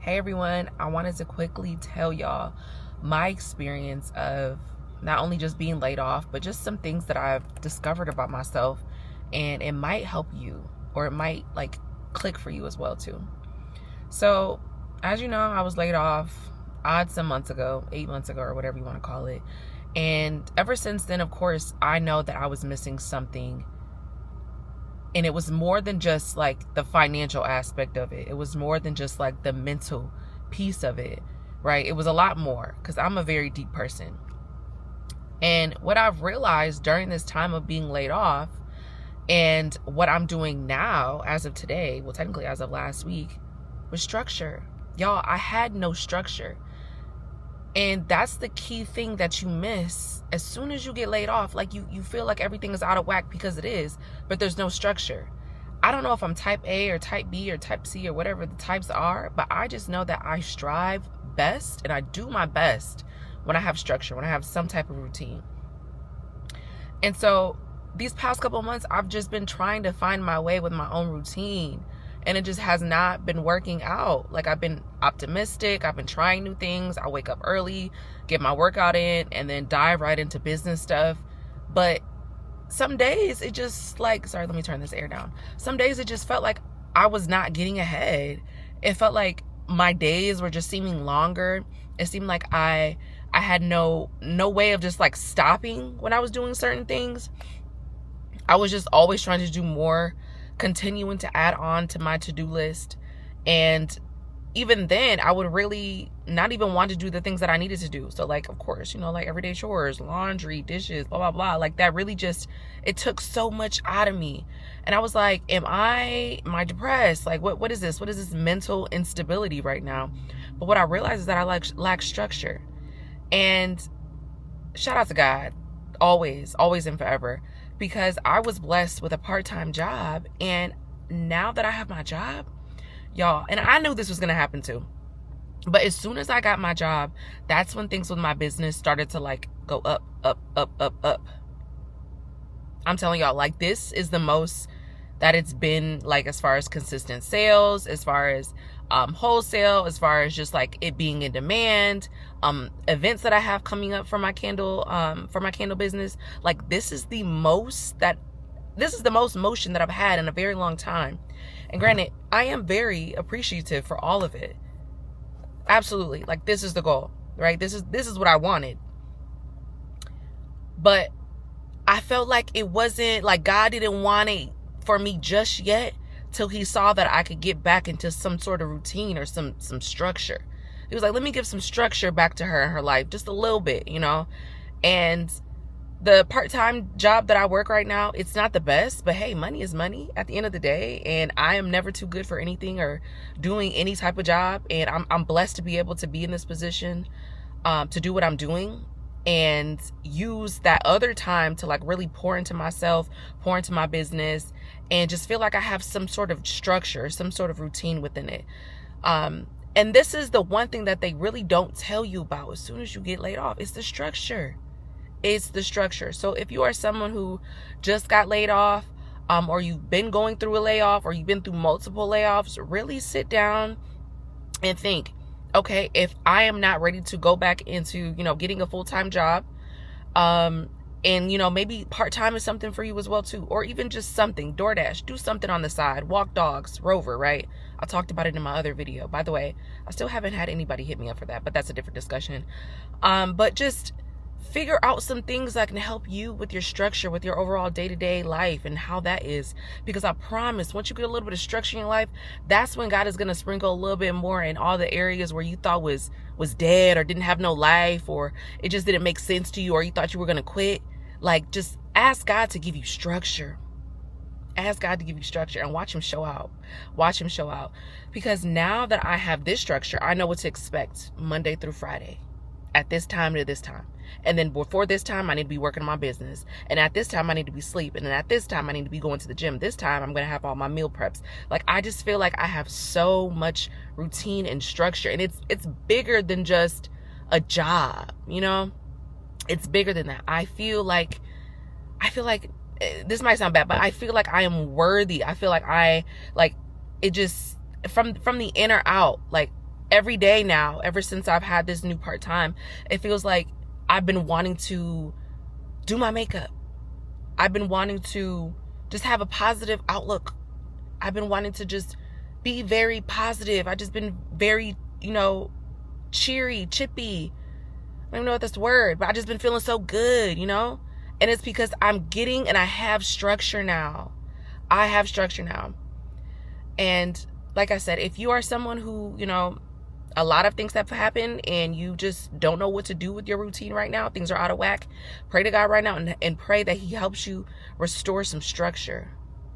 Hey everyone, I wanted to quickly tell y'all my experience of not only just being laid off, but just some things that I've discovered about myself, and it might help you, or it might click for you as well too. So, as you know, I was laid off some months ago, 8 months ago, or whatever you want to call it. And ever since then, of course, I know that I was missing something. And it was more than just the financial aspect of it. It was more than just the mental piece of it, right? It was a lot more, because I'm a very deep person. And what I've realized during this time of being laid off, and what I'm doing now as of today, well, technically as of last week, was structure. Y'all, I had no structure. And that's the key thing that you miss. As soon as you get laid off, you feel like everything is out of whack, because it is, but there's no structure. I don't know if I'm type A or type B or type C or whatever the types are, but I just know that I strive best and I do my best when I have structure, when I have some type of routine. And so these past couple of months, I've just been trying to find my way with my own routine. And it just has not been working out. I've been optimistic. I've been trying new things. I wake up early, get my workout in, and then dive right into business stuff. But some days it just sorry, let me turn this air down. Some days it just felt like I was not getting ahead. It felt like my days were just seeming longer. It seemed like I had no way of just stopping when I was doing certain things. I was just always trying to do more, continuing to add on to my to-do list. And even then, I would really not even want to do the things that I needed to do. So of course, everyday chores, laundry, dishes, blah, blah, blah. That really just, it took so much out of me. And I was like, am I depressed? What is this? What is this mental instability right now? But what I realized is that I lack structure. And shout out to God, always and forever. Because I was blessed with a part-time job, and now that I have my job, y'all, and I knew this was going to happen too, but as soon as I got my job, that's when things with my business started to go up, up, up, up, up. I'm telling y'all, this is the most that it's been, as far as consistent sales, as far as wholesale, as far as just it being in demand, events that I have coming up for my candle business. This is the most motion that I've had in a very long time. And granted, I am very appreciative for all of it. Absolutely. This is the goal, right? This is what I wanted. But I felt like it wasn't, God didn't want it for me just yet, till he saw that I could get back into some sort of routine or some structure. He was like, let me give some structure back to her in her life, just a little bit, And the part-time job that I work right now, it's not the best, but hey, money is money at the end of the day. And I am never too good for anything or doing any type of job. And I'm blessed to be able to be in this position, to do what I'm doing, and use that other time to really pour into myself, pour into my business, and just feel like I have some sort of structure, some sort of routine within it. And this is the one thing that they really don't tell you about as soon as you get laid off. It's the structure. It's the structure. So if you are someone who just got laid off, or you've been going through a layoff, or you've been through multiple layoffs, really sit down and think, okay, if I am not ready to go back into, getting a full-time job, and, maybe part-time is something for you as well too, or even just something, DoorDash, do something on the side, walk dogs, Rover, right? I talked about it in my other video. By the way, I still haven't had anybody hit me up for that, but that's a different discussion. But just figure out some things that can help you with your structure, with your overall day-to-day life and how that is. Because I promise, once you get a little bit of structure in your life, that's when God is going to sprinkle a little bit more in all the areas where you thought was dead, or didn't have no life, or it just didn't make sense to you, or you thought you were going to quit. Just ask God to give you structure. Ask God to give you structure and watch him show out. Watch him show out. Because now that I have this structure, I know what to expect Monday through Friday at this time to this time. And then before this time, I need to be working on my business. And at this time, I need to be sleeping. And at this time, I need to be going to the gym. This time, I'm going to have all my meal preps. I just feel like I have so much routine and structure. And it's bigger than just a job, It's bigger than that. I feel like this might sound bad, but I feel like I am worthy. I feel like it just, from the inner out, every day now, ever since I've had this new part-time, it feels like I've been wanting to do my makeup. I've been wanting to just have a positive outlook. I've been wanting to just be very positive. I've just been very, cheery, chippy. I don't even know what that's the word, but I've just been feeling so good, And it's because I'm getting, and I have structure now. And like I said, if you are someone who, a lot of things have happened and you just don't know what to do with your routine right now, things are out of whack, pray to God right now and pray that he helps you restore some structure.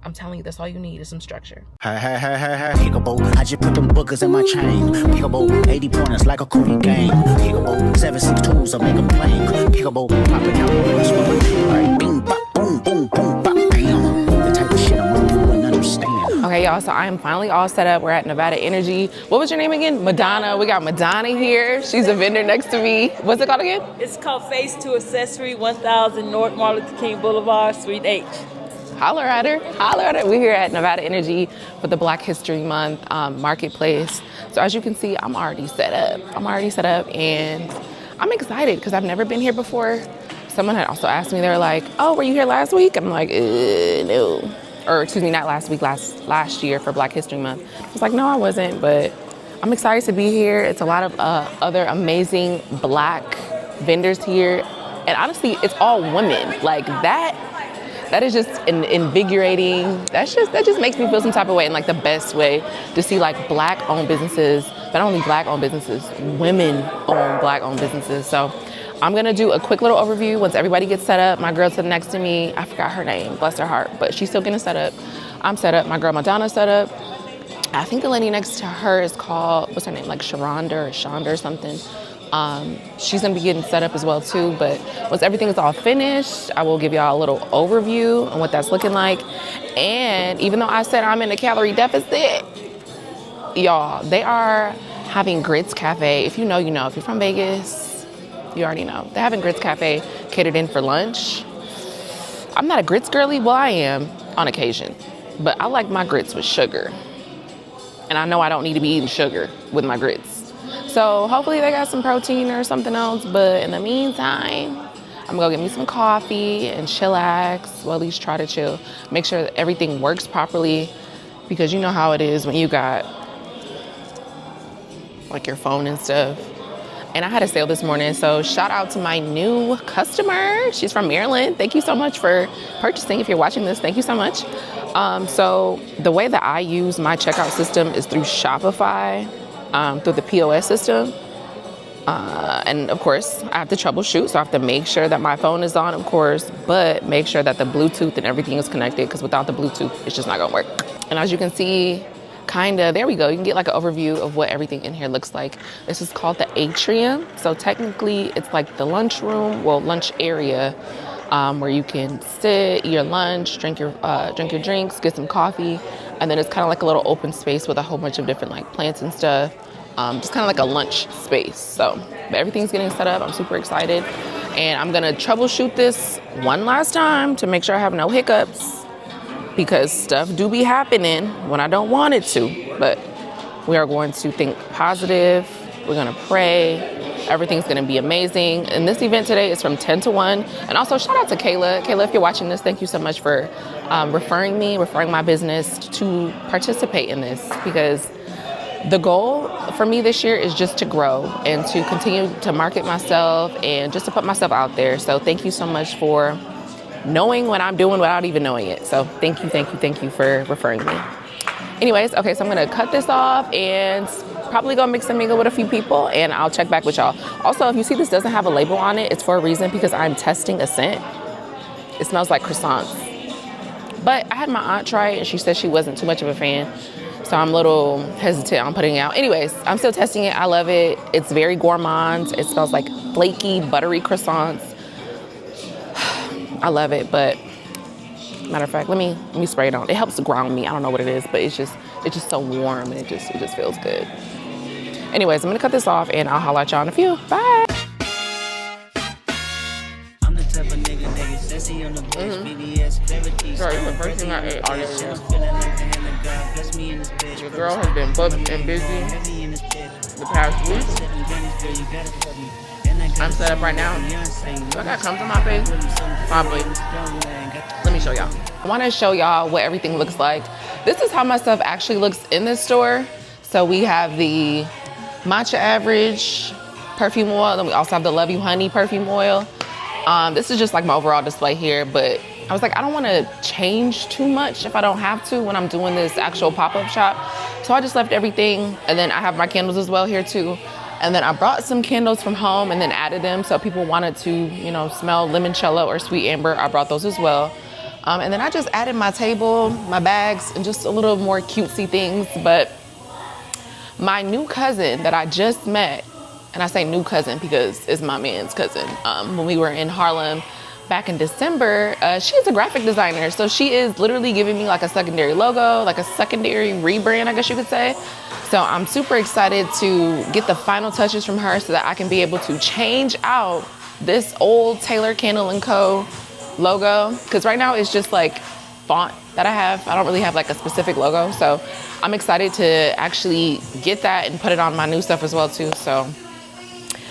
I'm telling you, that's all you need is some structure. Pickable, I just put them bookers in my chain. Pickable, 80 pointers like a Cootie game. Pickable, 7-6 so make them plain. Pickable, popping out, that's what my name like. Bing, bop, boom, boom, boom, bop, bam. The type of shit I'm on, you wouldn't understand. Okay, y'all, so I am finally all set up. We're at Nevada Energy. What was your name again? Madonna. We got Madonna here. She's a vendor next to me. What's it called again? It's called Phase 2 Accessory, 1000 North Martin Luther King Boulevard, Suite H. Holler at her. We're here at Nevada Energy for the Black History Month marketplace. So as you can see, I'm already set up and I'm excited because I've never been here before. Someone had also asked me, they're like, oh, were you here last week? I'm like, no. Or excuse me, not last week, last year for Black History Month. I was like, no, I wasn't, but I'm excited to be here. It's a lot of other amazing Black vendors here. And honestly, it's all women. Like that is just invigorating. That just makes me feel some type of way in like the best way to see like Black owned businesses, not only Black owned businesses, women owned Black owned businesses. So I'm gonna do a quick little overview once everybody gets set up. My girl sitting next to me, I forgot her name, bless her heart, but she's still getting set up. I'm set up, my girl Madonna set up. I think the lady next to her is called, what's her name, like Sharonda or Shonda or something. She's gonna be getting set up as well too, but once everything is all finished, I will give y'all a little overview on what that's looking like. And even though I said I'm in a calorie deficit, y'all, they are having Grits Cafe. If you know, you know. If you're from Vegas, you already know. They're having Grits Cafe catered in for lunch. I'm not a grits girly. Well, I am on occasion, but I like my grits with sugar. And I know I don't need to be eating sugar with my grits. So hopefully they got some protein or something else. But in the meantime, I'm gonna go get me some coffee and chillax. Well, at least try to chill. Make sure that everything works properly, because you know how it is when you got like your phone and stuff. And I had a sale this morning, so shout out to my new customer. She's from Maryland. Thank you so much for purchasing. If you're watching this, thank you so much. So the way that I use my checkout system is through Shopify, through the POS system. And of course, I have to troubleshoot, so I have to make sure that my phone is on, of course, but make sure that the Bluetooth and everything is connected, because without the Bluetooth, it's just not gonna work. And as you can see, there we go. You can get like an overview of what everything in here looks like. This is called the atrium. So technically it's like the lunchroom, lunch area, where you can sit, eat your lunch, drink your drinks, get some coffee. And then it's kind of like a little open space with a whole bunch of different like plants and stuff. Just kind of like a lunch space. So, but everything's getting set up. I'm super excited. And I'm gonna troubleshoot this one last time to make sure I have no hiccups, because stuff do be happening when I don't want it to. But we are going to think positive. We're gonna pray. Everything's gonna be amazing. And this event today is from 10 to 1. And also shout out to Kayla. Kayla, if you're watching this, thank you so much for referring my business to participate in this, because the goal for me this year is just to grow and to continue to market myself and just to put myself out there. So thank you so much for knowing what I'm doing without even knowing it. So thank you for referring me. Anyways, okay, so I'm gonna cut this off and probably go mix and mingle with a few people, and I'll check back with y'all. Also, if you see this doesn't have a label on it, it's for a reason, because I'm testing a scent. It smells like croissants. But I had my aunt try it and she said she wasn't too much of a fan. So I'm a little hesitant on putting it out. Anyways, I'm still testing it. I love it. It's very gourmand. It smells like flaky, buttery croissants. I love it, but matter of fact, let me spray it on. It helps to ground me. I don't know what it is, but it's just so warm, and it just feels good. Anyways, I'm gonna cut this off and I'll holler at y'all in a few. Bye. I'm the type of nigga sassy on the bitch, Sorry, the first thing I ate all day. Your girl has been booked and busy. the past week. I'm set up right now. Do I got crumbs on my face? Probably. Let me show y'all. I want to show y'all what everything looks like. This is how my stuff actually looks in this store. So we have the Matcha Average perfume oil. Then we also have the Love You Honey perfume oil. This is just like my overall display here, but I was like, I don't want to change too much if I don't have to when I'm doing this actual pop-up shop. So I just left everything. And then I have my candles as well here too. And then I brought some candles from home and then added them. So people wanted to, you know, smell limoncello or sweet amber. I brought those as well. And then I just added my table, my bags, and just a little more cutesy things. But my new cousin that I just met, and I say new cousin because it's my man's cousin, when we were in Harlem back in December, she is a graphic designer. So she is literally giving me like a secondary logo, like a secondary rebrand, I guess you could say. So I'm super excited to get the final touches from her so that I can be able to change out this old Taylor Candle & Co. logo. Because right now it's just like font that I have. I don't really have like a specific logo. So I'm excited to actually get that and put it on my new stuff as well too. So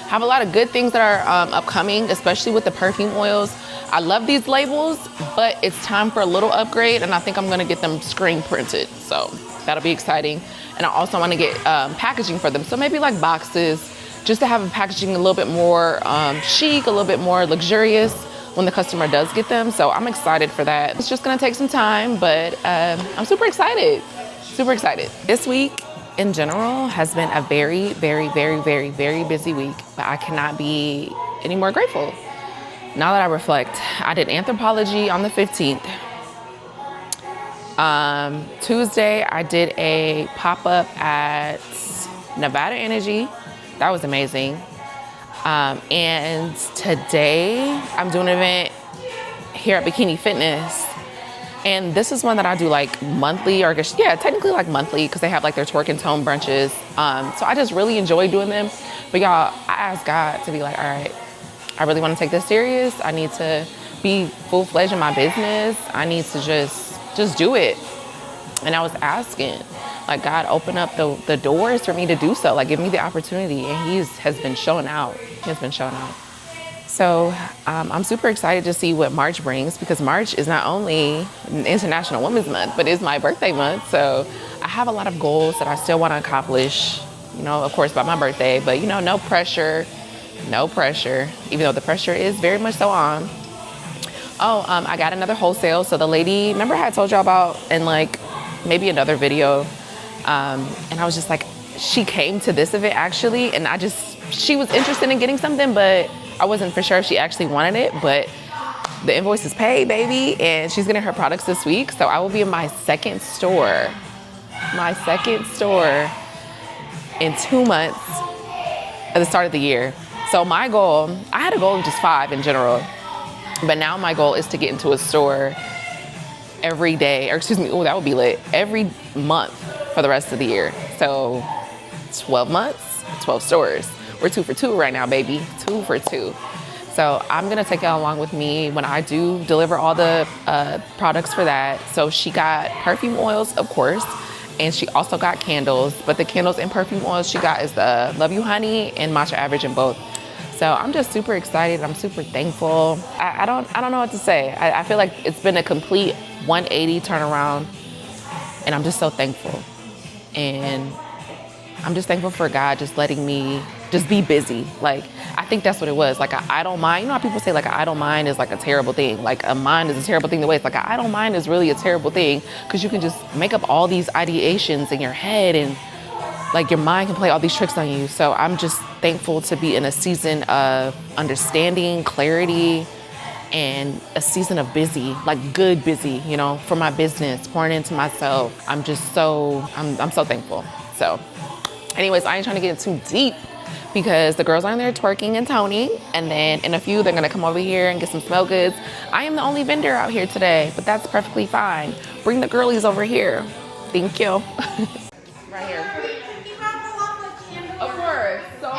have a lot of good things that are upcoming, especially with the perfume oils. I love these labels, but it's time for a little upgrade, and I think I'm gonna get them screen printed. So that'll be exciting. And I also wanna get packaging for them. So maybe like boxes, just to have the packaging a little bit more chic, a little bit more luxurious when the customer does get them. So I'm excited for that. It's just gonna take some time, but I'm super excited, super excited. This week, in general, has been a very, very, very, very, very busy week, but I cannot be any more grateful. Now that I reflect, I did anthropology on the 15th. Tuesday, I did a pop-up at Nevada Energy. That was amazing. And today, I'm doing an event here at Bikini Fitness. And this is one that I do like monthly, or I guess, yeah, technically like monthly, because they have like their twerk and tone brunches. So I just really enjoy doing them. But y'all, I asked God to be like, all right, I really want to take this serious. I need to be full-fledged in my business. I need to just do it. And I was asking, like, God, open up the doors for me to do so. Like, give me the opportunity. And he has been showing out. He has been showing out. So I'm super excited to see what March brings, because March is not only International Women's Month, but it's my birthday month. So I have a lot of goals that I still want to accomplish, you know, of course, by my birthday. But, you know, no pressure, even though the pressure is very much so on. Oh, I got another wholesale. So the lady, remember I had told y'all about in like maybe another video, and I was just like, she came to this event actually, and she was interested in getting something, but I wasn't for sure if she actually wanted it. But the invoice is paid, baby, and she's getting her products this week. So I will be in my second store in 2 months at the start of the year. So my goal, I had a goal of just 5 in general, but now my goal is to get into a store every day, or excuse me, oh, that would be lit, every month for the rest of the year. So 12 months, 12 stores. We're 2 for 2 right now, baby, 2 for 2. So I'm gonna take y'all along with me when I do deliver all the products for that. So she got perfume oils, of course, and she also got candles, but the candles and perfume oils she got is the Love You Honey and Matcha Average in both. So I'm just super excited. I'm super thankful. I don't know what to say. I feel like it's been a complete 180 turnaround, and I'm just so thankful. And I'm just thankful for God just letting me just be busy. Like, I think that's what it was. Like, an idle mind. You know how people say like an idle mind is like a terrible thing. Like, a mind is a terrible thing to waste. Like, an idle mind is really a terrible thing, because you can just make up all these ideations in your head, and like your mind can play all these tricks on you. So I'm just thankful to be in a season of understanding, clarity, and a season of busy, like good busy, you know, for my business, pouring into myself. I'm so thankful. So anyways, I ain't trying to get too deep, because the girls are in there twerking and toning, and then in a few, they're gonna come over here and get some smell goods. I am the only vendor out here today, but that's perfectly fine. Bring the girlies over here. Thank you. Right here. Of course. So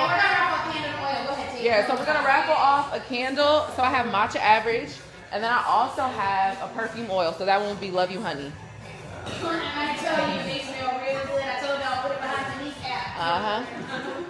yeah, so we're gonna raffle off a candle. So I have Matcha Average, and then I also have a perfume oil. So that one will be Love You Honey. I tell you, they smell real good. I told y'all put it behind the kneecap.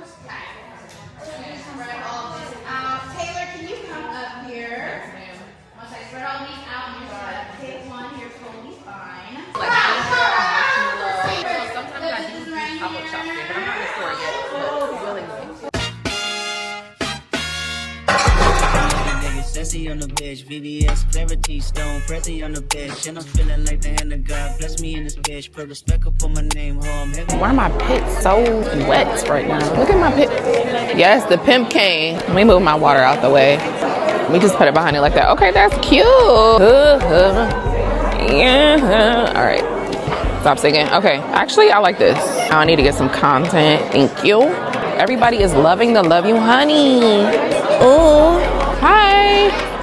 Prezi on the bitch, VVS, clarity, stone, Prezi on the bitch. And I'm feeling like the hand of God, bless me in this bitch. Put respect up on my name, home. Why are my pits so wet right now? Look at my pit. Yes, the pimp cane. Let me move my water out the way. We just put it behind it like that. Okay, that's cute. Yeah. All right. Stop singing. Okay. Actually, I like this. I need to get some content. Thank you. Everybody is loving the Love You Honey. Oh. Hi.